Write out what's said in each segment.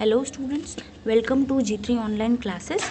Hello students, welcome to G3 online classes.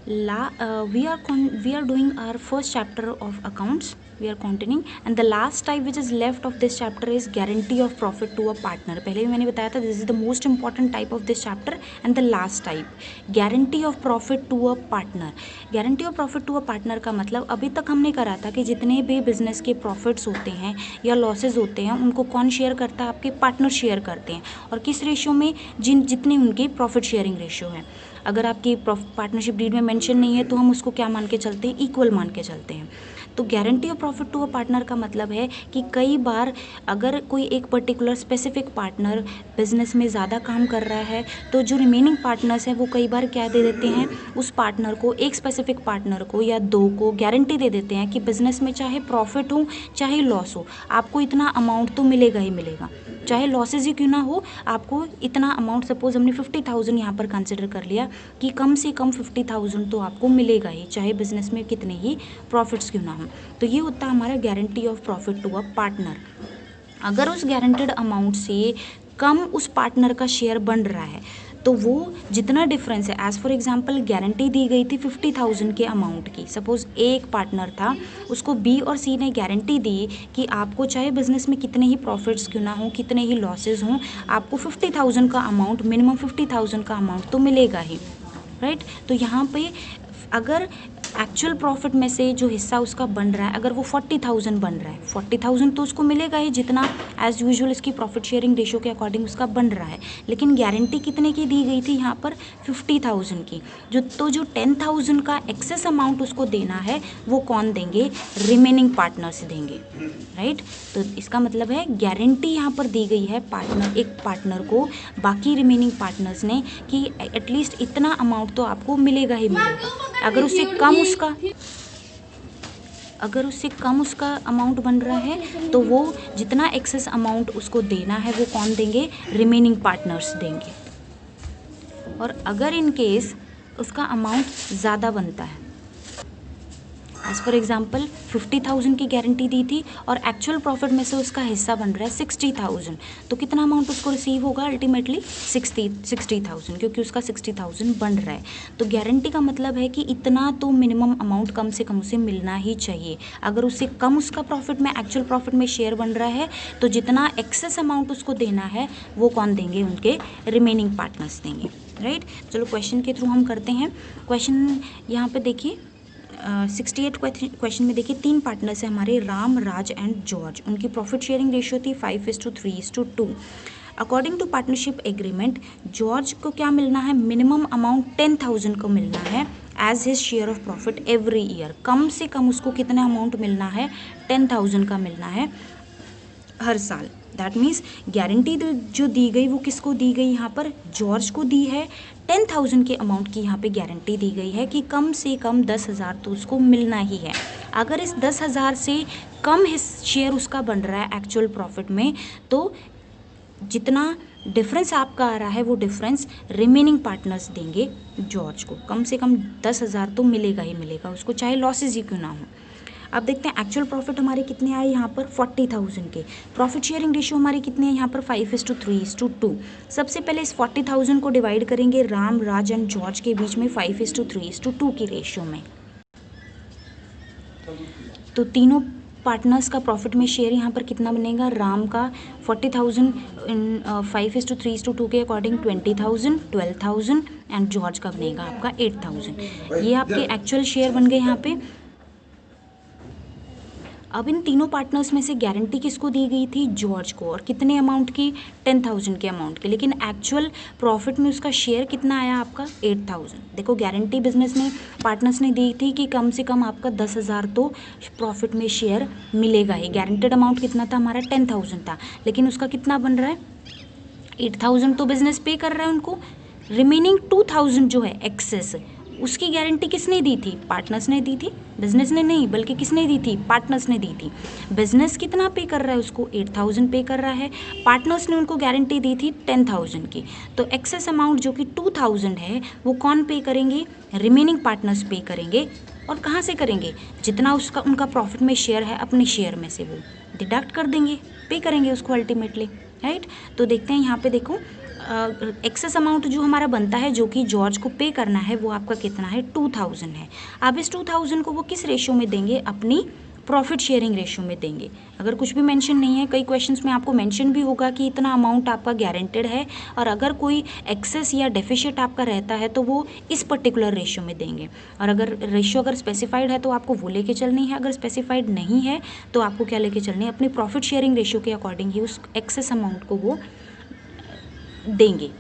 We are doing our first chapter of accounts. We are continuing and the last type which is left of this chapter is guarantee of profit to a partner. पहले भी मैंने बताया था this is the most important type of this chapter and the last type guarantee of profit to a partner. Guarantee of profit to a partner का मतलब अभी तक हमने करा था कि जितने भी बिजनेस के प्रॉफिट्स होते हैं या लॉसेज होते हैं उनको कौन शेयर करता है, आपके पार्टनर शेयर करते हैं और किस रेशियो में, जितने उनके प्रॉफिट शेयरिंग रेशियो है. अगर आपकी पार्टनरशिप डीड में मेंशन नहीं है तो हम उसको क्या मान के चलते हैं, इक्वल मान के चलते हैं. तो guarantee of profit to a partner का मतलब है कि कई बार अगर कोई एक पर्टिकुलर स्पेसिफिक पार्टनर बिजनेस में ज़्यादा काम कर रहा है तो जो रिमेनिंग पार्टनर्स हैं वो कई बार क्या दे देते हैं, उस पार्टनर को, एक स्पेसिफिक पार्टनर को या दो को गारंटी दे देते हैं कि बिजनेस में चाहे प्रॉफिट हो चाहे लॉस हो, आपको इतना अमाउंट तो मिलेगा ही मिलेगा, चाहे लॉसेज ही क्यों ना हो, आपको इतना अमाउंट, सपोज हमने 50,000 यहाँ पर कंसिडर कर लिया कि कम से कम 50,000 तो आपको मिलेगा ही, चाहे बिजनेस में कितने ही प्रॉफिट्स क्यों ना हो. तो ये होता है हमारा guarantee of profit to a partner. अगर उस गारंटेड अमाउंट से कम उस पार्टनर का शेयर बन रहा है तो वो जितना डिफरेंस है, एज फॉर एग्जांपल गारंटी दी गई थी 50,000 के अमाउंट की. सपोज एक पार्टनर था, उसको बी और सी ने गारंटी दी कि आपको चाहे बिजनेस में कितने ही प्रॉफिट्स क्यों ना हो, कितने ही लॉसेज हों, आपको 50,000 का अमाउंट, मिनिमम 50,000 का अमाउंट तो मिलेगा ही, राइट. तो यहाँ पे अगर एक्चुअल प्रॉफिट में से जो हिस्सा उसका बन रहा है, अगर वो 40,000 बन रहा है, 40,000 तो उसको मिलेगा ही जितना एज यूजुअल इसकी प्रॉफिट शेयरिंग रेशियो के अकॉर्डिंग उसका बन रहा है. लेकिन गारंटी कितने की दी गई थी यहाँ पर, 50,000 की. जो 10,000 का एक्सेस अमाउंट उसको देना है वो कौन देंगे, रिमेनिंग पार्टनर्स देंगे, राइट. तो इसका मतलब है गारंटी यहाँ पर दी गई है पार्टनर, एक पार्टनर को बाकी रिमेनिंग पार्टनर्स ने कि एटलीस्ट इतना अमाउंट तो आपको मिलेगा ही मिलेगा. अगर उससे कम उसका अमाउंट बन रहा है तो वो जितना एक्सेस अमाउंट उसको देना है वो कौन देंगे, रिमेनिंग पार्टनर्स देंगे. और अगर इन केस उसका अमाउंट ज़्यादा बनता है, एज फॉर एग्जाम्पल 50,000 की गारंटी दी थी और एक्चुअल प्रॉफिट में से उसका हिस्सा बन रहा है 60,000, तो कितना अमाउंट उसको रिसीव होगा अल्टीमेटली 60,000, क्योंकि उसका 60,000 बन रहा है. तो गारंटी का मतलब है कि इतना तो मिनिमम अमाउंट कम से कम उसे मिलना ही चाहिए. अगर उससे कम उसका प्रॉफिट में, एक्चुअल प्रॉफिट में शेयर बन रहा है तो जितना एक्सेस अमाउंट उसको देना है वो कौन देंगे, उनके रिमेनिंग पार्टनर्स देंगे, राइट. चलो क्वेश्चन के थ्रू हम करते हैं. क्वेश्चन यहाँ पे देखिए 68 क्वेश्चन में देखिए, 3 पार्टनर्स हैं हमारे, राम, राज एंड जॉर्ज. उनकी प्रॉफिट शेयरिंग रेशियो थी 5:3:2. According to partnership agreement George को क्या मिलना है, मिनिमम अमाउंट 10,000 को मिलना है as his share of profit every year. कम से कम उसको कितना अमाउंट मिलना है, 10,000 का मिलना है हर साल. दैट मीन्स गारंटी जो दी गई वो किसको दी गई, यहाँ पर जॉर्ज को दी है. 10,000 के अमाउंट की यहाँ पे गारंटी दी गई है कि कम से कम 10,000 तो उसको मिलना ही है. अगर इस 10,000 से कम शेयर उसका बन रहा है एक्चुअल प्रॉफिट में तो जितना डिफरेंस आपका आ रहा है वो डिफरेंस रिमेनिंग पार्टनर्स देंगे जॉर्ज को. कम से कम 10,000 तो मिलेगा ही मिलेगा उसको, चाहे लॉसेज ही क्यों ना हो. अब देखते हैं एक्चुअल प्रॉफिट हमारे कितने आए यहाँ पर, 40,000 के. प्रॉफिट शेयरिंग रेशियो हमारी कितनी है यहाँ पर, 5:3:2. सबसे पहले इस 40,000 को डिवाइड करेंगे राम, राज एंड जॉर्ज के बीच में 5:3:2 की रेशियो में. तो तीनों पार्टनर्स का प्रॉफिट में शेयर यहाँ पर कितना बनेगा, राम का 40,000 इन 5:3:2 के अकॉर्डिंग 20,000, 12,000 एंड जॉर्ज का बनेगा आपका 8,000. ये आपके एक्चुअल शेयर बन गए यहाँ पे. अब इन तीनों पार्टनर्स में से गारंटी किसको दी गई थी, जॉर्ज को, और कितने अमाउंट की, 10,000 के अमाउंट की. लेकिन एक्चुअल प्रॉफिट में उसका शेयर कितना आया आपका, 8,000. देखो गारंटी बिजनेस में पार्टनर्स ने दी थी कि कम से कम आपका 10,000 तो प्रॉफिट में शेयर मिलेगा ही. गारंटेड अमाउंट कितना था हमारा, 10,000 था, लेकिन उसका कितना बन रहा है, 8,000 तो बिजनेस पे कर रहा है उनको. रिमेनिंग 2,000 जो है एक्सेस, उसकी गारंटी किसने दी थी, पार्टनर्स ने दी थी, बिजनेस ने नहीं, बल्कि किसने दी थी, पार्टनर्स ने दी थी. बिजनेस कितना पे कर रहा है उसको, 8,000 पे कर रहा है. पार्टनर्स ने उनको गारंटी दी थी 10,000 की. तो एक्सेस अमाउंट जो कि 2,000 है वो कौन पे करेंगे, रिमेनिंग पार्टनर्स पे करेंगे. और कहाँ से करेंगे, जितना उसका उनका प्रॉफिट में शेयर है अपने शेयर में से वो डिडक्ट कर देंगे, पे करेंगे उसको अल्टीमेटली, राइट. तो देखते हैं यहाँ पे देखो एक्सेस अमाउंट जो हमारा बनता है जो कि जॉर्ज को पे करना है वो आपका कितना है 2000 है। अब इस 2000 को वो किस रेशियो में देंगे, अपनी प्रॉफिट शेयरिंग रेशियो में देंगे। अगर कुछ भी मेंशन नहीं है, कई क्वेश्चंस में आपको मेंशन भी होगा कि इतना अमाउंट आपका गारंटेड है, और अगर कोई एक्सेस या डेफिशिट आपका रहता है तो वो इस पर्टिकुलर रेशियो में देंगे। और अगर रेशियो अगर स्पेसिफाइड है तो आपको वो लेके चलनी है, अगर स्पेसिफाइड नहीं है तो आपको क्या लेके चलनी है, अपनी प्रॉफिट शेयरिंग रेशियो के अकॉर्डिंग ही उस एक्सेस अमाउंट को वो देंगे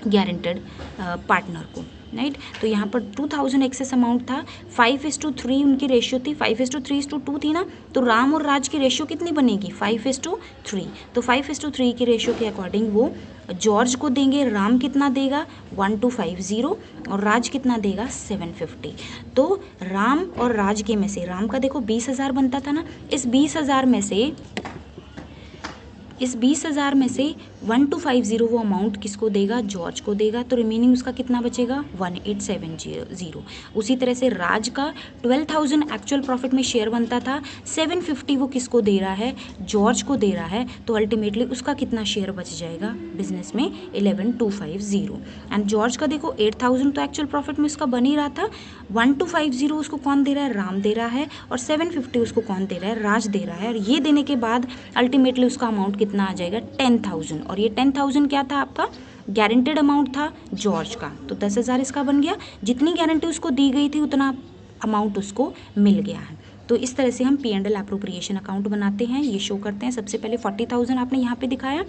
गारंटेड पार्टनर को, राइट। तो यहाँ पर 2000 एक्सेस अमाउंट था, 5:3 उनकी रेशियो थी, 5:3:2 थी ना, तो राम और राज की रेशियो कितनी बनेगी 5:3। तो 5:3 की रेशियो के अकॉर्डिंग वो जॉर्ज को देंगे। राम कितना देगा 1250 और राज कितना देगा 750। तो राम और राज के में से, राम का देखो 20,000 बनता था ना, इस 20,000 में से 1250 वो अमाउंट किसको देगा, जॉर्ज को देगा। तो रिमेनिंग उसका कितना बचेगा 1870। उसी तरह से राज का 12,000 एक्चुअल प्रॉफिट में शेयर बनता था, 750 वो किसको दे रहा है, जॉर्ज को दे रहा है। तो अल्टीमेटली उसका कितना शेयर बच जाएगा बिजनेस में 11,250। एंड जॉर्ज का देखो 8,000 तो एक्चुअल प्रॉफिट में उसका बन ही रहा था, 1250 उसको कौन दे रहा है, राम दे रहा है, और 750 उसको कौन दे रहा है, राज दे रहा है। और ये देने के बाद अल्टीमेटली उसका अमाउंट कितना आ जाएगा 10,000। और ये 10,000 क्या था, आपका गारंटेड अमाउंट था जॉर्ज का। तो 10,000 इसका बन गया, जितनी गारंटी उसको दी गई थी उतना अमाउंट उसको मिल गया है। तो इस तरह से हम P&L एप्रोप्रिएशन अकाउंट बनाते हैं, ये शो करते हैं। सबसे पहले 40,000 आपने यहाँ पे दिखाया,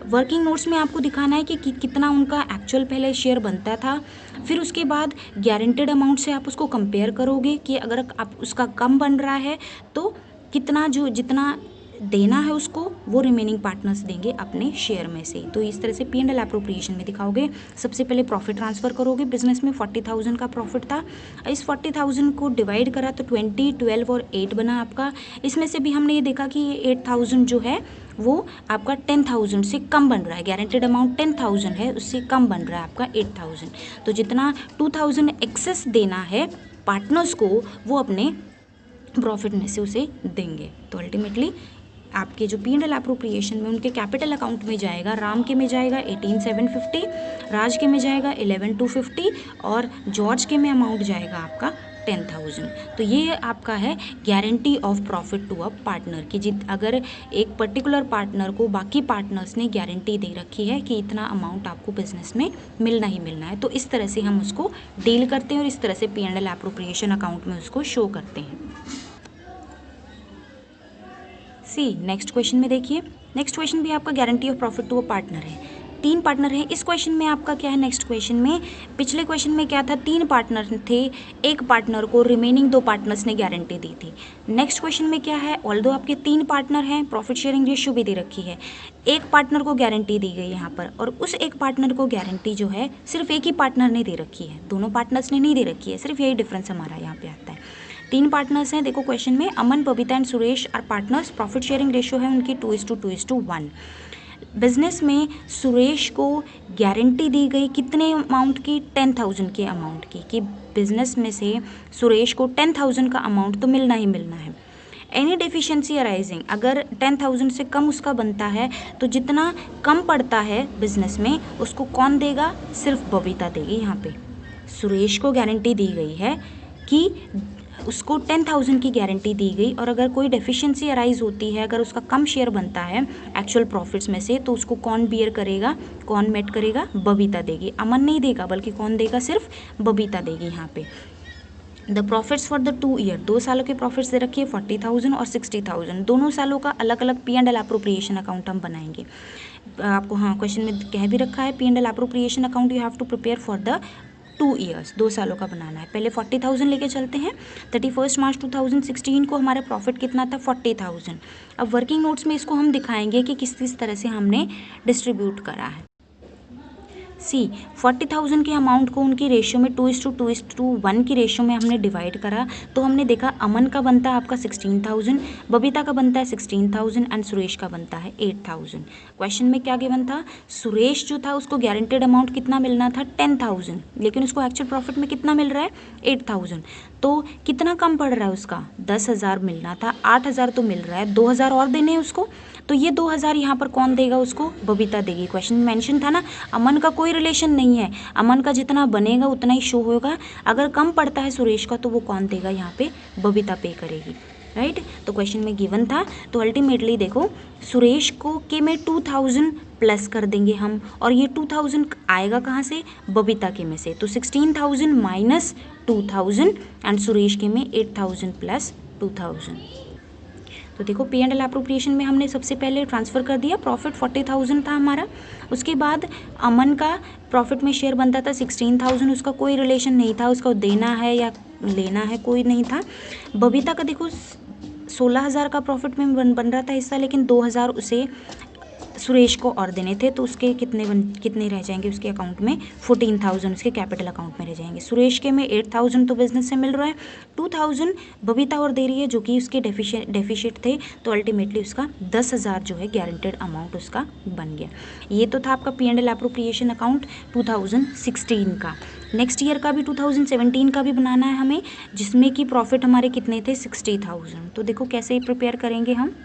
वर्किंग नोट्स में आपको दिखाना है कि कितना उनका एक्चुअल पहले शेयर बनता था। फिर उसके बाद गारंटेड अमाउंट से आप उसको कंपेयर करोगे कि अगर आप उसका कम बन रहा है तो कितना, जो जितना देना है उसको वो रिमेनिंग पार्टनर्स देंगे अपने शेयर में से। तो इस तरह से P&L एप्रोप्रिएशन में दिखाओगे। सबसे पहले प्रॉफिट ट्रांसफ़र करोगे, बिजनेस में 40,000 का प्रॉफिट था, इस 40,000 को डिवाइड करा तो 20, 12 और 8 बना आपका। इसमें से भी हमने ये देखा कि ये 8,000 जो है वो आपका 10,000 से कम बन रहा है, गारंटेड अमाउंट 10,000 है, उससे कम बन रहा है आपका 8,000। तो जितना 2,000 एक्सेस देना है पार्टनर्स को वो अपने प्रॉफिट में से उसे देंगे। तो अल्टीमेटली आपके जो P&L एप्रोप्रिएशन में उनके कैपिटल अकाउंट में जाएगा, राम के में जाएगा 18,750, राज के में जाएगा 11,250 और जॉर्ज के में अमाउंट जाएगा आपका 10,000। तो ये आपका है guarantee of profit to a partner की अगर एक पर्टिकुलर पार्टनर को बाकी पार्टनर्स ने गारंटी दे रखी है कि इतना अमाउंट आपको बिजनेस में मिलना ही मिलना है, तो इस तरह से हम उसको डील करते हैं और इस तरह से P&L एप्रोप्रिएशन अकाउंट में उसको शो करते हैं। नेक्स्ट क्वेश्चन में देखिए, नेक्स्ट क्वेश्चन भी आपका guarantee of profit to a partner है। 3 पार्टनर हैं इस क्वेश्चन में। आपका क्या है नेक्स्ट क्वेश्चन में, पिछले क्वेश्चन में क्या था, 3 पार्टनर थे, एक पार्टनर को रिमेनिंग 2 पार्टनर्स ने गारंटी दी थी। नेक्स्ट क्वेश्चन में क्या है, ऑल्दो आपके 3 पार्टनर हैं, प्रॉफिट शेयरिंग रेशियो भी दे रखी है, एक पार्टनर को गारंटी दी गई यहाँ पर, और उस एक पार्टनर को गारंटी जो है सिर्फ एक ही पार्टनर ने दे रखी है, दोनों पार्टनर्स ने नहीं दे रखी है, सिर्फ यही डिफरेंस हमारा यहाँ पे आता है। 3 पार्टनर्स हैं, देखो क्वेश्चन में, Aman, Babita and Suresh are partners, profit sharing ratio है उनकी 2:1। बिजनेस में सुरेश को गारंटी दी गई कितने अमाउंट की, 10,000 के अमाउंट की, कि बिजनेस में से सुरेश को 10,000 का अमाउंट तो मिलना ही मिलना है। एनी डेफिशिएंसी अराइजिंग, अगर 10,000 से कम उसका बनता है तो जितना कम पड़ता है बिजनेस में उसको कौन देगा, सिर्फ बबीता देगी। यहाँ पे सुरेश को गारंटी दी गई है कि उसको 10,000 की गारंटी दी गई, और अगर कोई डेफिशिएंसी अराइज होती है, अगर उसका कम शेयर बनता है एक्चुअल प्रॉफिट्स में से, तो उसको कौन बियर करेगा, कौन मेट करेगा, बबीता देगी। अमन नहीं देगा, बल्कि कौन देगा, सिर्फ बबीता देगी। यहाँ पे the profits for the 2 year, 2 सालों के प्रॉफिट्स दे रखिए 40,000 और 60,000, दोनों सालों का अलग अलग P&L एप्रोप्रिएशन अकाउंट हम बनाएंगे। आपको हाँ क्वेश्चन में कह भी रखा है, P&L appropriation account you have to prepare for the 2 years, 2 सालों का बनाना है। पहले 40,000 लेके चलते हैं। 31 मार्च 2016 को हमारा प्रॉफिट कितना था, 40,000। अब वर्किंग नोट्स में इसको हम दिखाएंगे कि किस तरह से हमने डिस्ट्रीब्यूट करा है। 40,000 के अमाउंट को उनकी रेशियो में 2:1 की रेशियो में हमने डिवाइड करा, तो हमने देखा अमन का बनता है आपका 16,000, बबीता का बनता है 16,000 एंड सुरेश का बनता है 8,000। क्वेश्चन में क्या गिवन था, सुरेश जो था उसको गारंटेड अमाउंट कितना मिलना था 10,000, लेकिन उसको एक्चुअल प्रॉफिट में कितना मिल रहा है 8,000। तो कितना कम पड़ रहा है उसका, 10,000 मिलना था, 8,000 तो मिल रहा है, 2,000 और देने हैं उसको, तो ये 2,000 यहाँ पर कौन देगा उसको, बबीता देगी। क्वेश्चन में मेंशन था ना, अमन का कोई रिलेशन नहीं है, अमन का जितना बनेगा उतना ही शो होगा, अगर कम पड़ता है सुरेश का तो वो कौन देगा, यहाँ पे बबीता पे करेगी, राइट। तो क्वेश्चन में गिवन था, तो अल्टीमेटली देखो सुरेश को के में 2,000 प्लस कर देंगे हम, और ये 2,000 आएगा कहाँ से, बबीता के में से, तो 16,000 माइनस 2,000 एंड सुरेश के में 8,000 प्लस 2,000। तो देखो पी एंड एल एप्रोप्रिएशन में हमने सबसे पहले ट्रांसफ़र कर दिया, प्रॉफिट 40,000 था हमारा, उसके बाद अमन का प्रॉफिट में शेयर बनता था 16,000, उसका कोई रिलेशन नहीं था, उसको देना है या लेना है कोई नहीं था। बबीता का देखो 16,000 का प्रॉफिट में बन रहा था हिस्सा, लेकिन 2,000 उसे सुरेश को और देने थे, तो उसके कितने रह जाएंगे उसके अकाउंट में, 14,000 उसके कैपिटल अकाउंट में रह जाएंगे। सुरेश के में 8,000 तो बिजनेस से मिल रहा है, 2,000 बबीता और दे रही है जो कि उसके डेफिशिएट थे, तो अल्टीमेटली उसका 10,000 जो है गारंटेड अमाउंट उसका बन गया। ये तो था आपका P and L appropriation account 2016 का। नेक्स्ट ईयर का भी 2017 का भी बनाना है हमें, जिसमें कि प्रॉफिट हमारे कितने थे, 60,000। तो देखो कैसे प्रिपेयर करेंगे हम।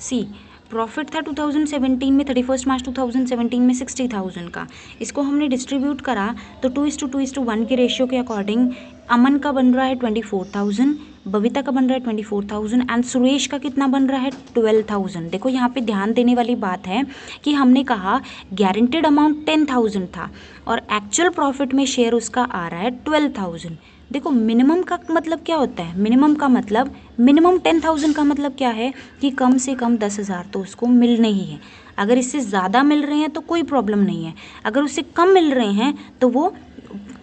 सी प्रॉफिट था 2017 में, 31 मार्च 2017 में 60,000 का, इसको हमने डिस्ट्रीब्यूट करा तो 2:1 के रेशियो के अकॉर्डिंग अमन का बन रहा है 24,000, बबीता का बन रहा है 24,000 एंड सुरेश का कितना बन रहा है 12,000। देखो यहाँ पे ध्यान देने वाली बात है कि हमने कहा गारंटेड अमाउंट 10,000 था और एक्चुअल प्रॉफिट में शेयर उसका आ रहा है 12,000। देखो मिनिमम का मतलब क्या होता है, मिनिमम का मतलब मिनिमम 10,000 का मतलब क्या है कि कम से कम 10,000 तो उसको मिलने ही है। अगर इससे ज़्यादा मिल रहे हैं तो कोई प्रॉब्लम नहीं है, अगर उससे कम मिल रहे हैं तो वो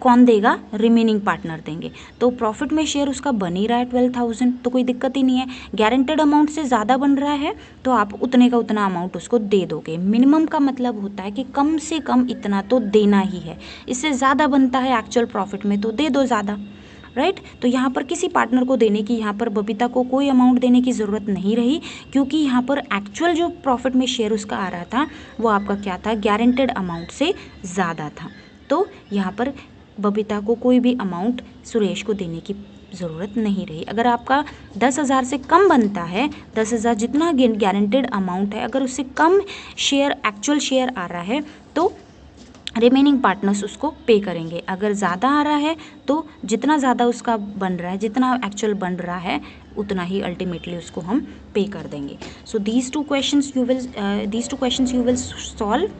कौन देगा, रिमेनिंग पार्टनर देंगे। तो प्रॉफिट में शेयर उसका बन ही रहा है 12,000, तो कोई दिक्कत ही नहीं है। गारंटेड अमाउंट से ज़्यादा बन रहा है तो आप उतने का उतना अमाउंट उसको दे दोगे। मिनिमम का मतलब होता है कि कम से कम इतना तो देना ही है, इससे ज़्यादा बनता है एक्चुअल प्रॉफिट में तो दे दो ज़्यादा, राइट। तो यहाँ पर किसी पार्टनर को देने की, यहाँ पर बबीता को कोई अमाउंट देने की ज़रूरत नहीं रही, क्योंकि यहाँ पर एक्चुअल जो प्रॉफिट में शेयर उसका आ रहा था वो आपका क्या था, गारंटेड अमाउंट से ज़्यादा था। तो यहाँ पर बबीता को कोई भी अमाउंट सुरेश को देने की ज़रूरत नहीं रही। अगर आपका 10,000 से कम बनता है, 10,000 जितना गारंटेड अमाउंट है, अगर उससे कम शेयर एक्चुअल शेयर आ रहा है तो रिमेनिंग पार्टनर्स उसको पे करेंगे। अगर ज़्यादा आ रहा है तो जितना ज़्यादा उसका बन रहा है, जितना एक्चुअल बन रहा है उतना ही अल्टीमेटली उसको हम पे कर देंगे। सो these two questions you will solve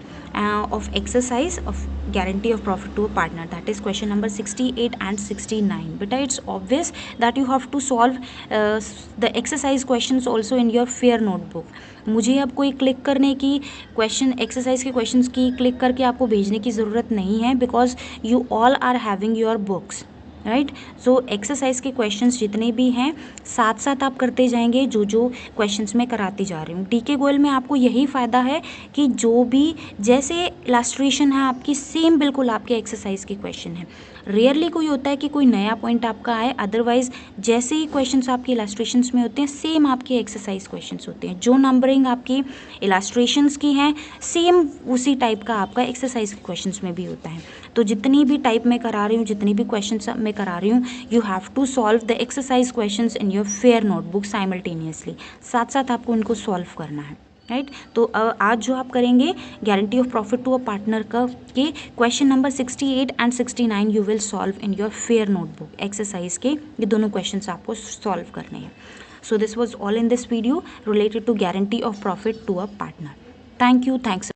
of exercise of guarantee of profit to a partner, that is question number 68 and 69. Beta, it's obvious that you have to solve the exercise questions also in your fair notebook. मुझे अब कोई click करने की, question exercise के questions की click करके आपको भेजने की ज़रूरत नहीं है, because you all are having your books, right. So exercise के क्वेश्चंस जितने भी हैं साथ साथ आप करते जाएंगे, जो जो क्वेश्चंस मैं कराती जा रही हूँ। डीके गोयल में आपको यही फ़ायदा है कि जो भी जैसे इलास्ट्रेशन है आपकी, सेम बिल्कुल आपके एक्सरसाइज के क्वेश्चन है। रेयरली कोई होता है कि कोई नया पॉइंट आपका आए, अदरवाइज जैसे ही क्वेश्चंस आपके इलास्ट्रेशंस में होते हैं सेम आपके एक्सरसाइज क्वेश्चंस होते हैं। जो नंबरिंग आपकी इलास्ट्रेशंस की हैं सेम उसी टाइप का आपका एक्सरसाइज क्वेश्चंस में भी होता है। तो जितनी भी टाइप मैं करा रही हूँ, जितनी भी क्वेश्चंस मैं करा रही हूँ, you have to solve the exercise questions in your fair notebook simultaneously, साथ साथ आपको इनको सॉल्व करना है, राइट। तो आज जो आप करेंगे guarantee of profit to a partner का के question number 68 and 69 you will solve in your fair notebook. Exercise के ये दोनों क्वेश्चंस आपको सॉल्व करने हैं। So this was all in this video related to guarantee of profit to a partner. Thank you, thanks.